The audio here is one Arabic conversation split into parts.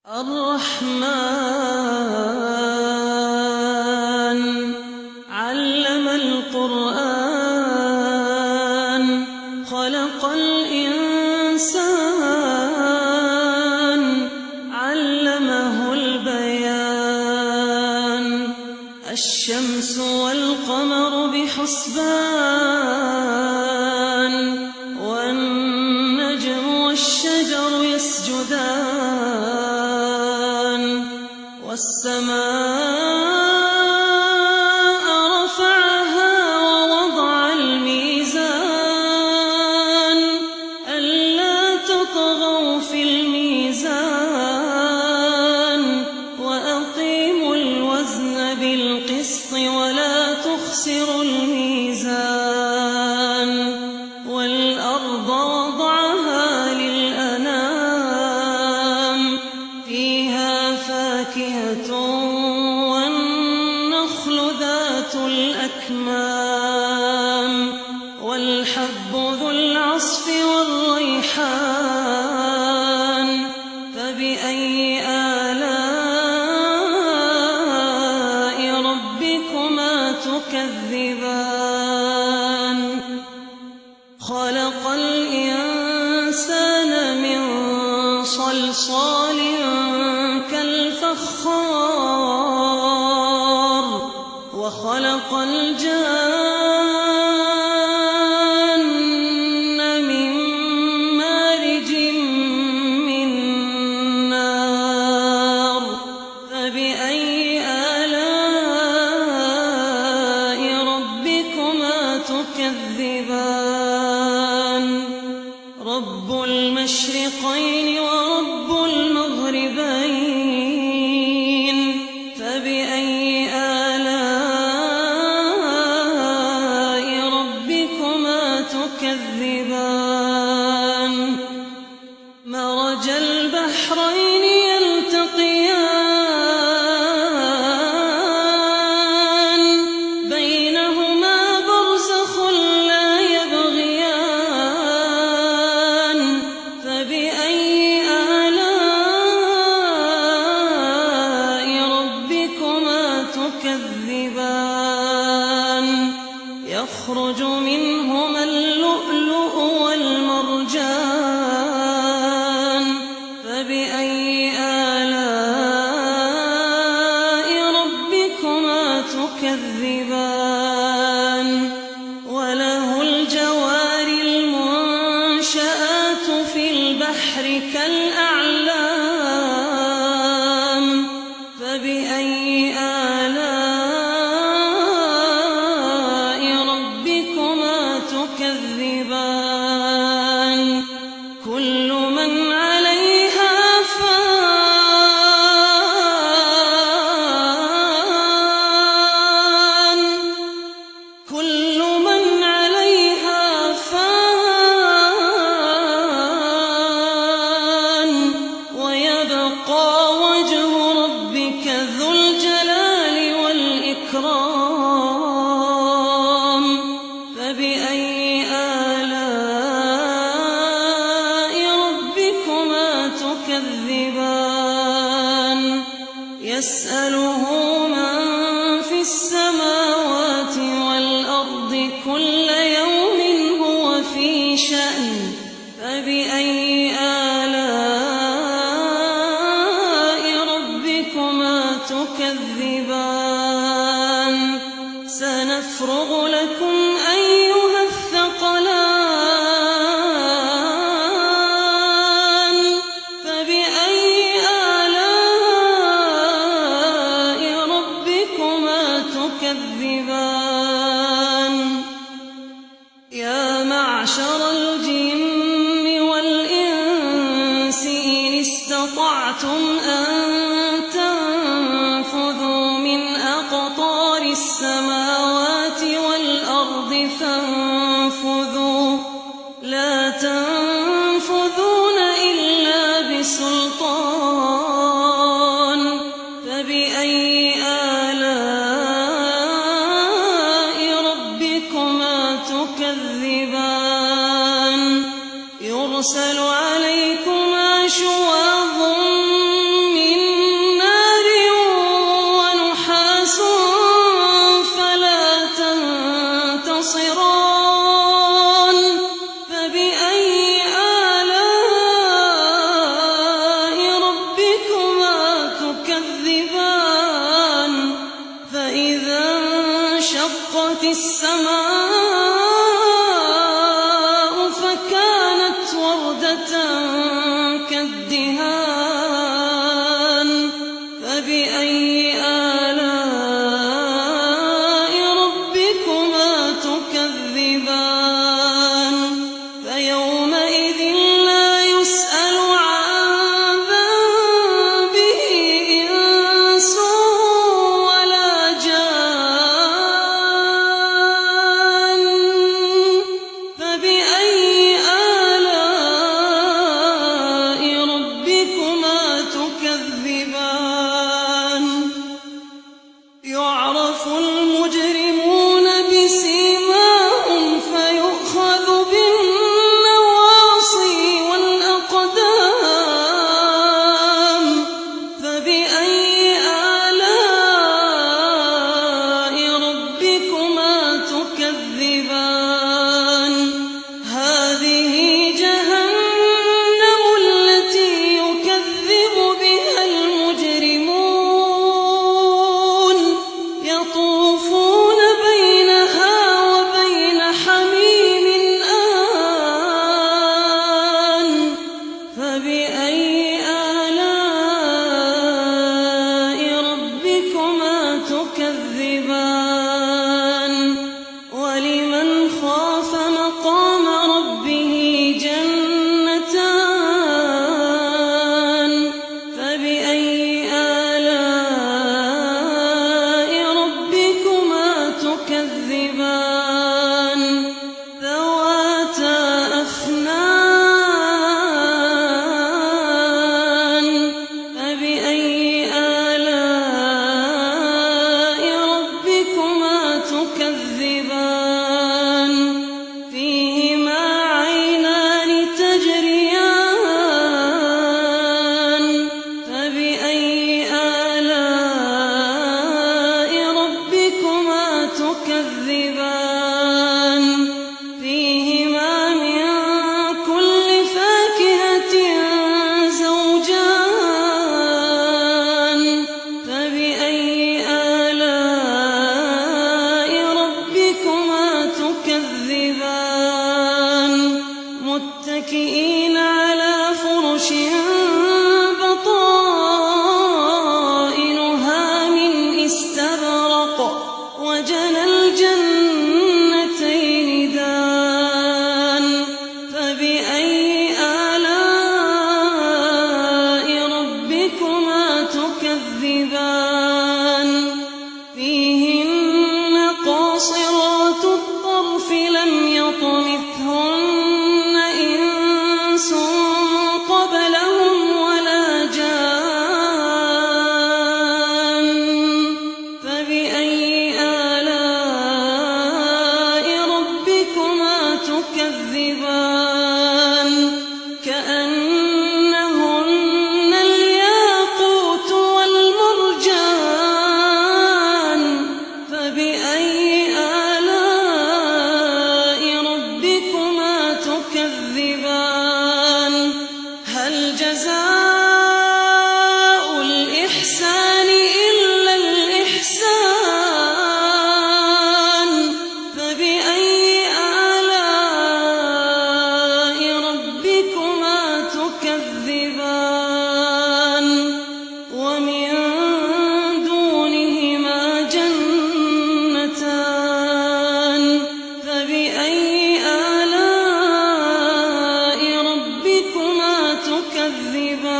الرحمن علم القرآن خلق الإنسان علمه البيان الشمس والقمر بحسبان والنجم والشجر يسجدان والسماء رفعها ووضع الميزان ألا تطغوا في الميزان وأقيموا الوزن بالقسط ولا تخسروا الميزان والأرض وضعها للأنام فيها فاكهة والنخل ذات الأكمام والحب ذو العصف والريحان فبأي آلاء ربكما تكذبان خلق الإنسان من صلصال كالفخار وخلق الجان من مارج من نار فبأي آلاء ربكما تكذبان رب المشرقين ورب المغربين فبأي آلاء ربكما تكذبان مرج البحرين يلتقيان بينهما برزخ لا يبغيان فبأي آلاء ربكما تكذبان يخرج منهما اللؤلؤ والمرجان فبأي آلاء ربكما تكذبان وله الجوار المنشآت في البحر كالأعلام فبأي آلاء ربكما تكذبان كل من عليها فان كل من عليها فان ويبقى وجه ربك ذو الجلال والإكرام فبأي آلاء ربكما تكذبان يسأله من في السماوات والأرض كل يوم هو في شأن فبأي آلاء ربكما تكذبان سنفرغ لكم أيها الثقلان فبأي آلاء ربكما تكذبان يا معشر الجن والإنس إن استطعتم أن تنفذوا من أقطار السماوات والأرض فانفذوا لا تنفذون إلا بسلطان فبأي آلاء ربكما تكذبان يرسل عليكما شواظ من السماء فكانت وردة كالدهان فبأي آلاء ربكما تكذبان فيومئذ لا يسأل عن ذنبه إنس ولا جان فبأي آلاء ربكما تكذبان يعرف المجرمون بسيماهم فيؤخذ بالنواصي والأقدام فبأي آلاء ربكما تكذبان هذه جهنم التي يكذب بها المجرمون يطوفون بينها وبين حميم آن فبأي آلاء ربكما تكذبان ولمن خاف مقام ربه جنتان فبأي آلاء ربكما تكذبان ذواتا أفنان فبأي آلاء ربكما تكذبان فيهما عينان تجريان فبأي آلاء ربكما تكذبان فيهما من كل فاكهة زوجان فبأي آلاء ربكما تكذبان متكئين على فرش بطائنها من استبرق وجنى الجنتين دان فبأي آلاء ربكما تكذبان فيهن قاصرات الطرف لم يطمثهن إنس قبلهم ولا جان فبأي آلاء ربكما تكذبان كأنهن الياقوت والمرجان فبأي آلاء ربكما تكذبان هل جزاء الإحسان إلا الإحسان فبأي آلاء ربكما تكذبان ومن دونهما جنتان فبأي آلاء ربكما تكذبان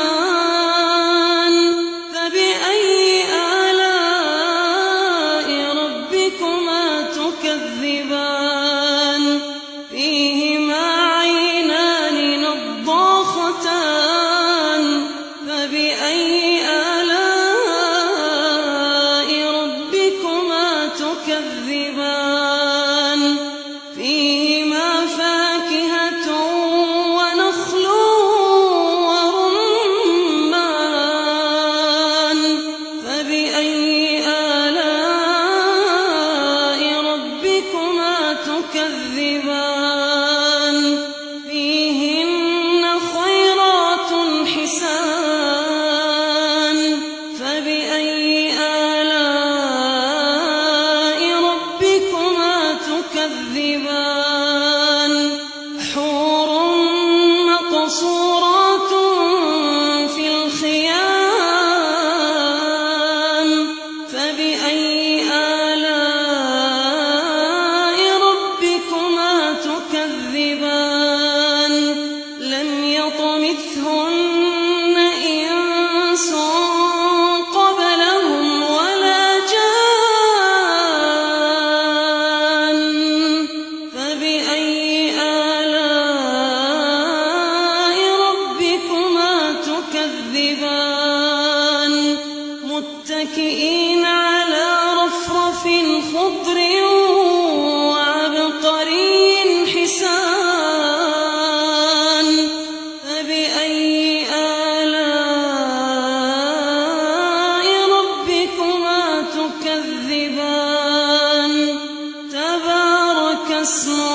مدهامتان فبأي آلاء ربكما تكذبان فيهما عينان نضاختان فبأي آلاء ربكما تكذبان فيهما فاكهة ونخل ورمان فبأي آلاء ربكما تكذبان فيهن خيرات حسان مسرورا